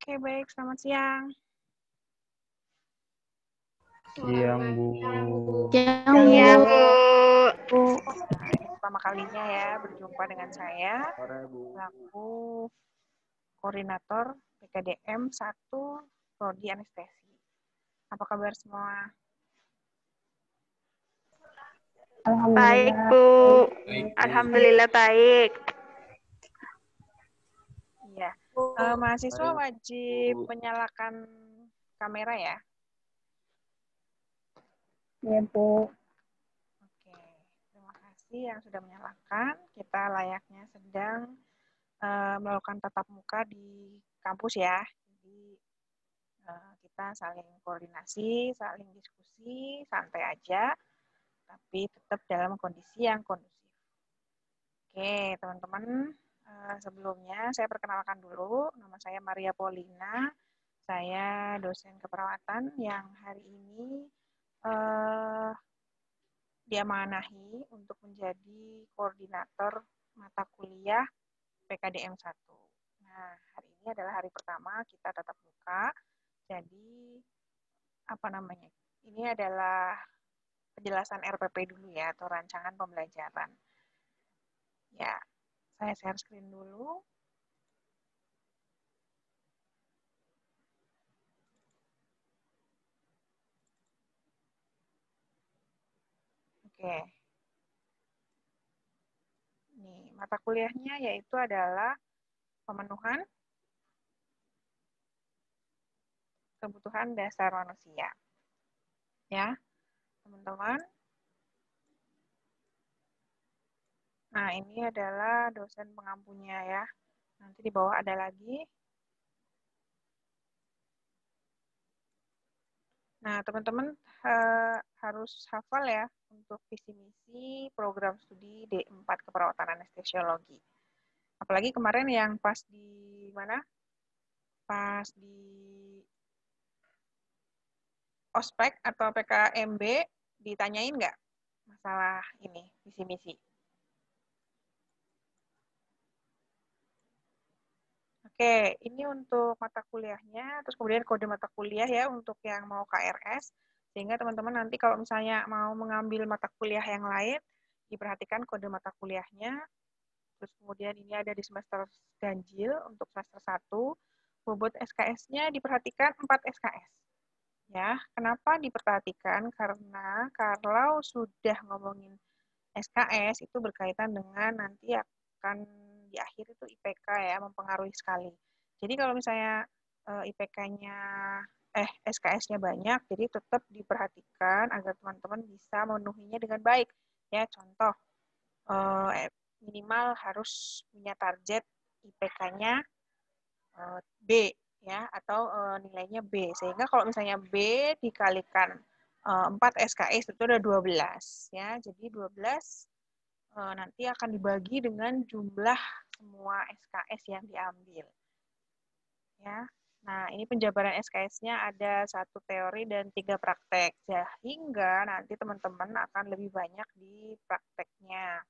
Oke, baik. Selamat siang. Siang, Bu. Siang, Bu. Nah, ini pertama kalinya ya berjumpa dengan saya, selaku koordinator PKDM 1 Prodi Anestesi. Apa kabar semua? Baik, Bu. Alhamdulillah baik. Iya. Mahasiswa wajib menyalakan kamera ya? Ya, Bu. Oke. Terima kasih yang sudah menyalakan. Kita layaknya sedang melakukan tatap muka di kampus ya. Jadi kita saling koordinasi, saling diskusi, santai aja, tapi tetap dalam kondisi yang kondusif. Oke, teman-teman, sebelumnya saya perkenalkan dulu, nama saya Maria Paulina, saya dosen keperawatan yang hari ini diamanahi untuk menjadi koordinator mata kuliah PKDM 1. Nah, hari ini adalah hari pertama kita tatap muka. Jadi, ini adalah penjelasan RPP dulu ya, atau rancangan pembelajaran. Ya, saya share screen dulu. Oke. Nih, mata kuliahnya yaitu adalah pemenuhan kebutuhan dasar manusia. Ya, teman-teman. Nah, ini adalah dosen pengampunya ya. Nanti di bawah ada lagi. Nah, teman-teman harus hafal ya untuk visi misi program studi D4 Keperawatan Anestesiologi. Apalagi kemarin yang pas di mana? Pas di ospek atau PKMB ditanyain nggak masalah ini, visi misi? Oke, ini untuk mata kuliahnya, terus kemudian kode mata kuliah ya untuk yang mau KRS, sehingga teman-teman nanti kalau misalnya mau mengambil mata kuliah yang lain, diperhatikan kode mata kuliahnya, terus kemudian ini ada di semester ganjil untuk semester 1, bobot SKS-nya diperhatikan 4 SKS. Ya, kenapa diperhatikan? Karena kalau sudah ngomongin SKS itu berkaitan dengan nanti akan di akhir itu IPK ya, mempengaruhi sekali. Jadi kalau misalnya IPK-nya SKS-nya banyak, jadi tetap diperhatikan agar teman-teman bisa memenuhinya dengan baik. Ya, contoh minimal harus punya target IPK-nya B ya, atau nilainya B. Sehingga kalau misalnya B dikalikan 4 SKS itu udah 12 ya. Jadi 12 nanti akan dibagi dengan jumlah semua SKS yang diambil. Ya. Nah, ini penjabaran SKS-nya ada 1 teori dan 3 praktek. Sehingga nanti teman-teman akan lebih banyak di prakteknya.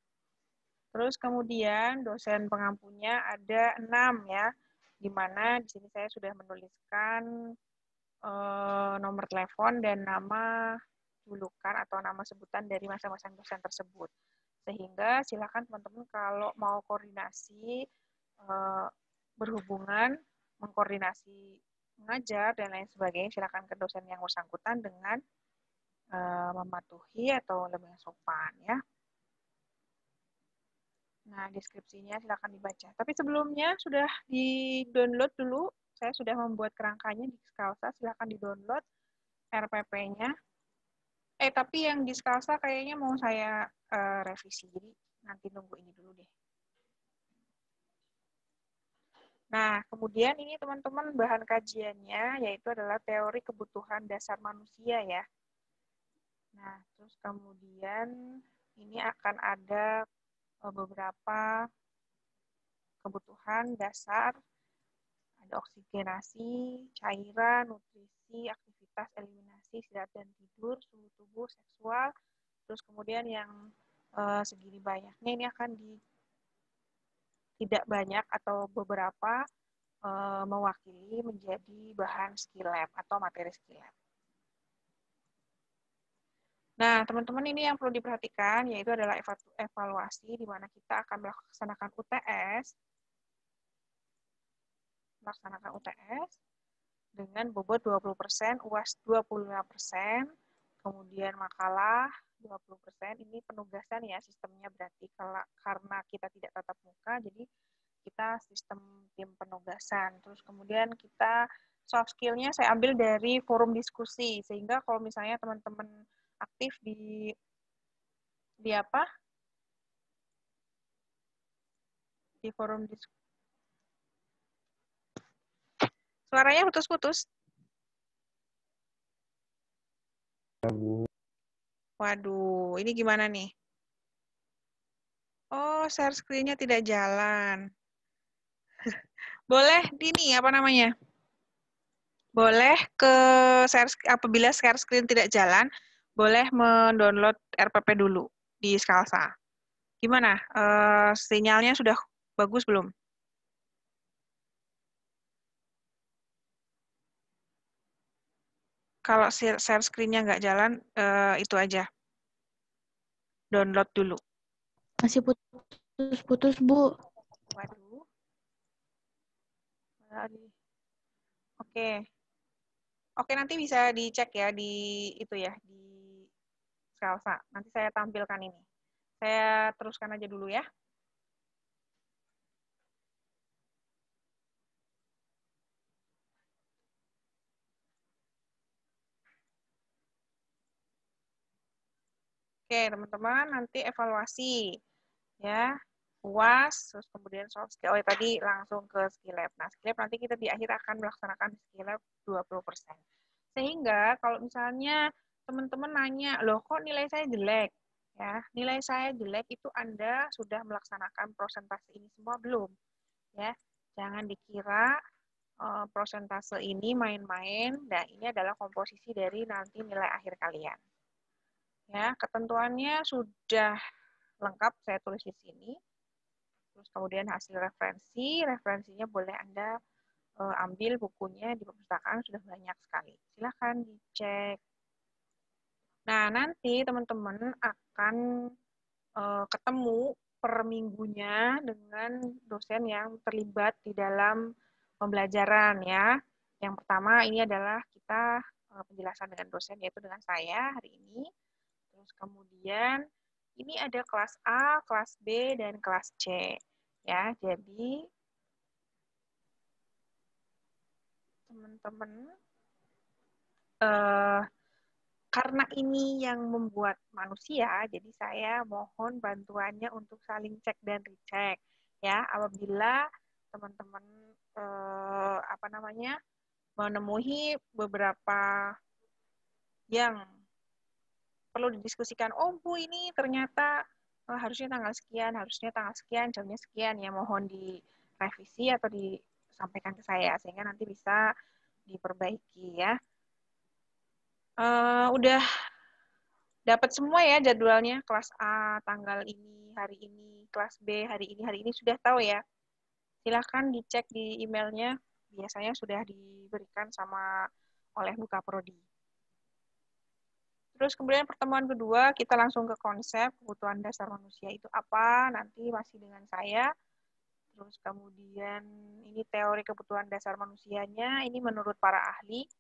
Terus kemudian dosen pengampunya ada 6 ya, di mana di sini saya sudah menuliskan nomor telepon dan nama julukan atau nama sebutan dari masing-masing dosen tersebut. Sehingga silakan teman-teman kalau mau koordinasi, berhubungan, mengkoordinasi mengajar dan lain sebagainya, silakan ke dosen yang bersangkutan dengan mematuhi atau lebih sopan ya. Nah, deskripsinya silakan dibaca. Tapi sebelumnya sudah di-download dulu. Saya sudah membuat kerangkanya di Skalsa, silakan di-download RPP-nya. Tapi yang di Skalsa kayaknya mau saya revisi, jadi nanti nunggu ini dulu deh. Nah, kemudian ini teman-teman bahan kajiannya yaitu adalah teori kebutuhan dasar manusia ya. Nah, terus kemudian ini akan ada beberapa kebutuhan dasar, ada oksigenasi, cairan, nutrisi, aktivitas, eliminasi, istirahat dan tidur, suhu tubuh, seksual, terus kemudian yang segini banyaknya ini akan tidak banyak atau beberapa mewakili menjadi bahan skill lab atau materi skill lab. Nah, teman-teman ini yang perlu diperhatikan yaitu adalah evaluasi di mana kita akan melaksanakan UTS dengan bobot 20%, UAS 25%, kemudian makalah 20%. Ini penugasan ya sistemnya, berarti karena kita tidak tatap muka, jadi kita sistem tim penugasan. Terus kemudian kita soft skill-nya saya ambil dari forum diskusi, sehingga kalau misalnya teman-teman aktif di apa? Di forum diskusi. Suaranya putus-putus. Bu. Waduh, ini gimana nih? Oh, share screen-nya tidak jalan. Boleh ini apa namanya? Boleh apabila share screen tidak jalan, boleh mendownload RPP dulu di Skalsa. Gimana? Sinyalnya sudah bagus belum? Kalau share screen-nya nggak jalan, itu aja. Download dulu. Masih putus-putus, Bu. Waduh. Oke. Oke, nanti bisa dicek ya di itu ya, di Skalsa. Nanti saya tampilkan ini. Saya teruskan aja dulu ya. Oke, teman-teman, nanti evaluasi ya. UAS, terus kemudian soft skill. Oh, ya, tadi langsung ke skill lab. Nah, skill lab nanti kita di akhir akan melaksanakan skill lab 20%. Sehingga kalau misalnya teman-teman nanya, loh kok nilai saya jelek? Ya, nilai saya jelek itu Anda sudah melaksanakan prosentase ini semua belum? Ya, jangan dikira prosentase ini main-main. Nah, ini adalah komposisi dari nanti nilai akhir kalian. Ya, ketentuannya sudah lengkap saya tulis di sini. Terus kemudian hasil referensinya boleh Anda ambil bukunya di perpustakaan, sudah banyak sekali. Silahkan dicek. Nah, nanti teman-teman akan ketemu per minggunya dengan dosen yang terlibat di dalam pembelajaran ya. Yang pertama ini adalah kita penjelasan dengan dosen, yaitu dengan saya hari ini. Terus kemudian ini ada kelas A, kelas B, dan kelas C. Ya, jadi teman-teman, karena ini yang membuat manusia, jadi saya mohon bantuannya untuk saling cek dan recheck. Ya, apabila teman-teman menemui beberapa yang perlu didiskusikan, oh Bu ini ternyata harusnya tanggal sekian, jamnya sekian, ya mohon direvisi atau disampaikan ke saya, sehingga nanti bisa diperbaiki ya. Udah dapat semua ya jadwalnya, kelas A tanggal ini, hari ini, kelas B hari ini sudah tahu ya. Silahkan dicek di emailnya, biasanya sudah diberikan oleh Buka Prodi. Terus kemudian pertemuan kedua, kita langsung ke konsep kebutuhan dasar manusia itu apa, nanti masih dengan saya. Terus kemudian ini teori kebutuhan dasar manusianya, ini menurut para ahli,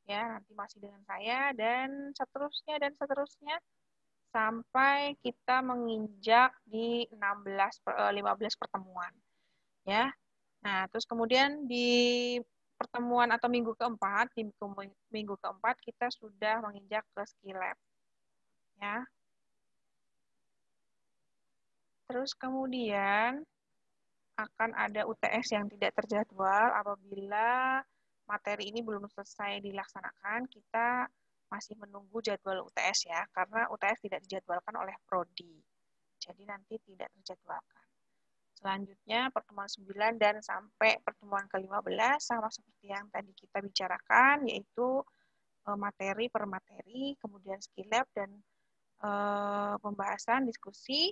ya nanti masih dengan saya, dan seterusnya, sampai kita menginjak di 15 pertemuan. Ya. Nah, terus kemudian di pertemuan atau di minggu keempat kita sudah menginjak ke skill lab. Ya. Terus kemudian akan ada UTS yang tidak terjadwal apabila materi ini belum selesai dilaksanakan, kita masih menunggu jadwal UTS ya, karena UTS tidak dijadwalkan oleh Prodi. Jadi nanti tidak terjadwalkan. Selanjutnya pertemuan 9 dan sampai pertemuan ke-15 sama seperti yang tadi kita bicarakan, yaitu materi per materi, kemudian skill lab dan pembahasan, diskusi,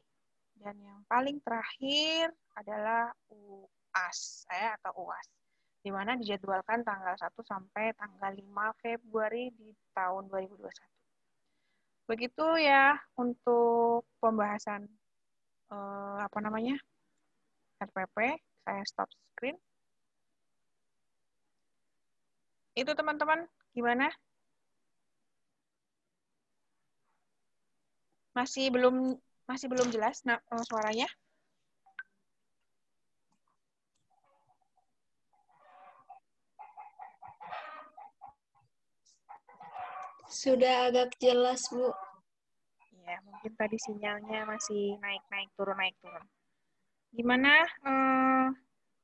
dan yang paling terakhir adalah UAS atau UAS. di mana dijadwalkan tanggal 1 sampai tanggal 5 Februari di tahun 2021. Begitu ya untuk pembahasan RPP. Saya stop screen. Itu teman-teman, gimana? Masih belum jelas suaranya? Sudah agak jelas, Bu. Ya, mungkin tadi sinyalnya masih naik turun. Gimana?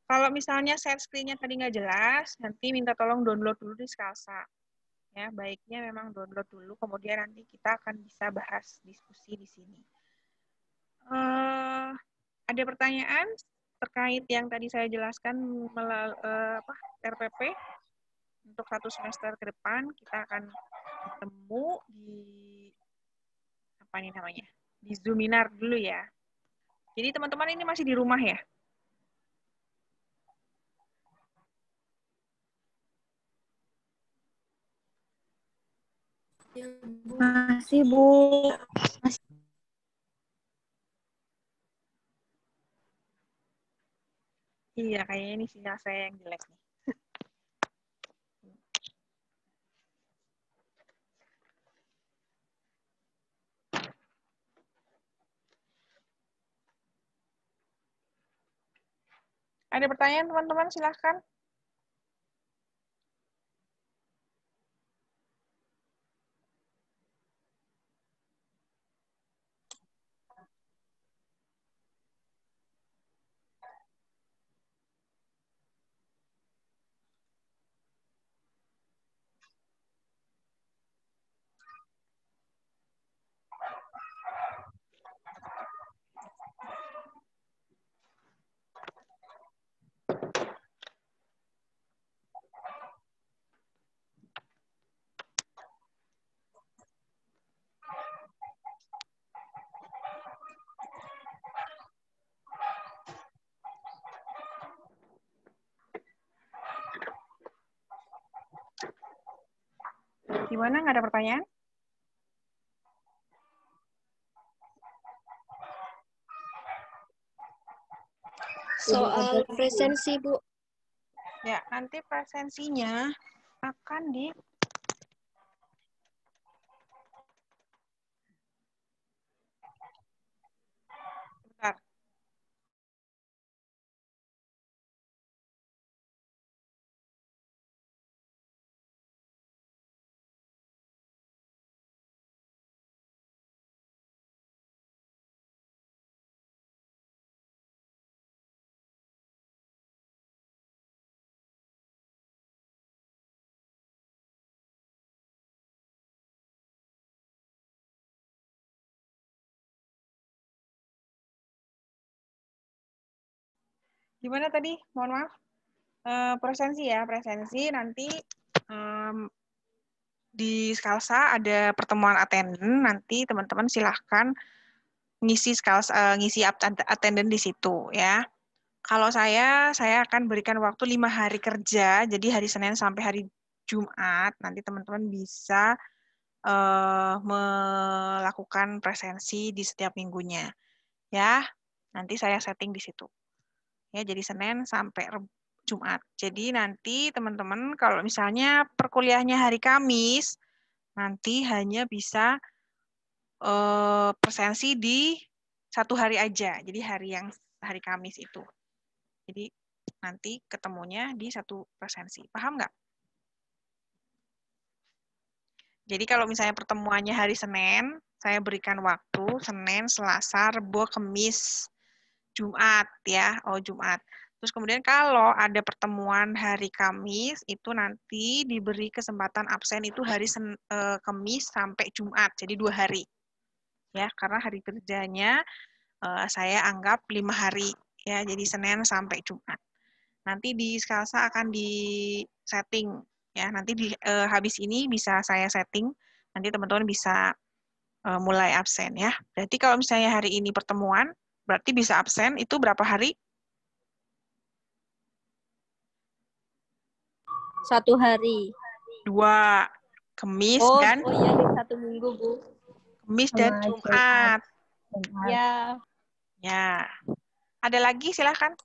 Kalau misalnya share screen-nya tadi nggak jelas, nanti minta tolong download dulu di Skalsa. Ya, baiknya memang download dulu, kemudian nanti kita akan bisa bahas diskusi di sini. Ada pertanyaan terkait yang tadi saya jelaskan RPP? Untuk 1 semester ke depan kita akan ketemu di Zoominar dulu ya. Jadi teman-teman ini masih di rumah ya? Masih, Bu. Masih. Iya, kayaknya ini sinyal saya yang jelek nih. Ada pertanyaan teman-teman, silahkan. Gimana, nggak ada pertanyaan? Soal presensi, Bu. Ya, nanti presensinya akan di bentar. Gimana tadi? Mohon maaf. Presensi ya, presensi nanti di Skalsa ada pertemuan attendance, nanti teman-teman silahkan ngisi attendance di situ ya. Kalau saya akan berikan waktu 5 hari kerja, jadi hari Senin sampai hari Jumat, nanti teman-teman bisa melakukan presensi di setiap minggunya. Ya, nanti saya setting di situ. Ya, jadi Senin sampai Jumat. Jadi nanti teman-teman kalau misalnya perkuliahnya hari Kamis, nanti hanya bisa presensi di 1 hari aja. Jadi hari Kamis itu. Jadi nanti ketemunya di 1 presensi. Paham nggak? Jadi kalau misalnya pertemuannya hari Senin, saya berikan waktu Senin, Selasa, Rabu, Kamis, Jumat ya. Oh, Jumat. Terus kemudian kalau ada pertemuan hari Kamis, itu nanti diberi kesempatan absen itu hari Kamis sampai Jumat. Jadi 2 hari. Ya, karena hari kerjanya saya anggap 5 hari. Ya, jadi Senin sampai Jumat. Nanti di Skalsa akan di setting. Ya, nanti habis ini bisa saya setting. Nanti teman-teman bisa mulai absen ya. Berarti kalau misalnya hari ini pertemuan, berarti bisa absen itu berapa hari? 1 hari. 2. Kemis Oh, dan oh iya, ini 1 minggu, Bu. Kemis dan Sama Jumat. Ya. Ya. Ada lagi silahkan.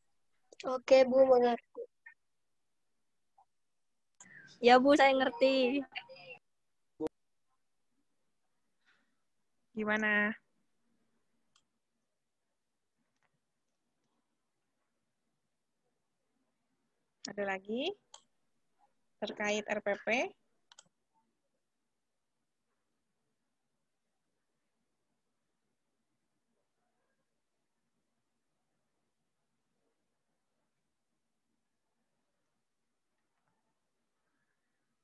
Oke, Bu, mengerti. Ya, Bu, saya ngerti. Gimana? Ada lagi terkait RPP?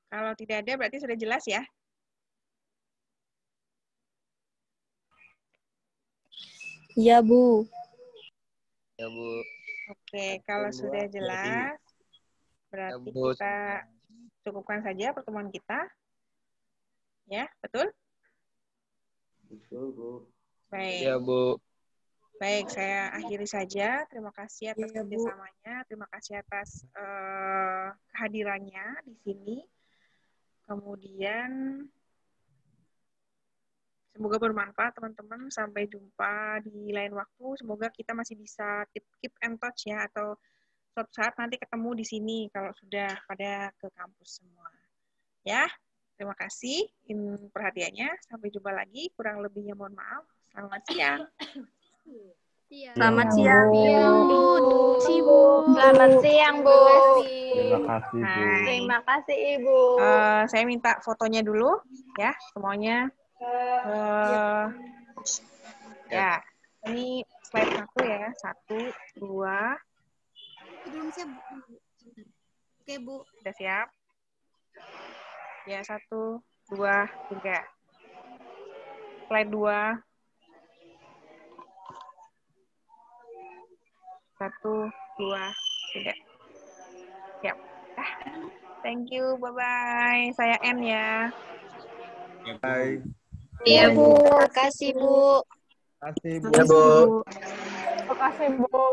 Kalau tidak ada berarti sudah jelas ya? Iya, Bu. Ya, Bu. Oke, kalau sudah jelas, berarti Bu. kita cukupkan saja pertemuan kita. Ya, betul? Betul, Bu. Baik. Ya, Bu. Baik, saya akhiri saja. Terima kasih atas Ya, Bu. kerjasamanya. Terima kasih atas kehadirannya di sini. Kemudian, semoga bermanfaat, teman-teman. Sampai jumpa di lain waktu. Semoga kita masih bisa keep and touch ya, atau suatu saat nanti ketemu di sini kalau sudah pada ke kampus semua. Ya, terima kasih perhatiannya. Sampai jumpa lagi. Kurang lebihnya mohon maaf. Selamat siang. Selamat siang, Bu. Selamat siang, Bu. Terima kasih, Bu. Hai. Terima kasih, Ibu. Saya minta fotonya dulu ya semuanya. Ya, ini slide 1 ya. 1, 2. Belum siap, Bu. Oke, Bu. Sudah siap? Ya, 1, 2, 3. Slide 2. 1, 2, 3. Siap. Thank you. Bye-bye. Saya N ya. Bye. Iya, Bu. Makasih, Bu. Terima kasih, Bu. Ya, Bu. Terima kasih, Bu.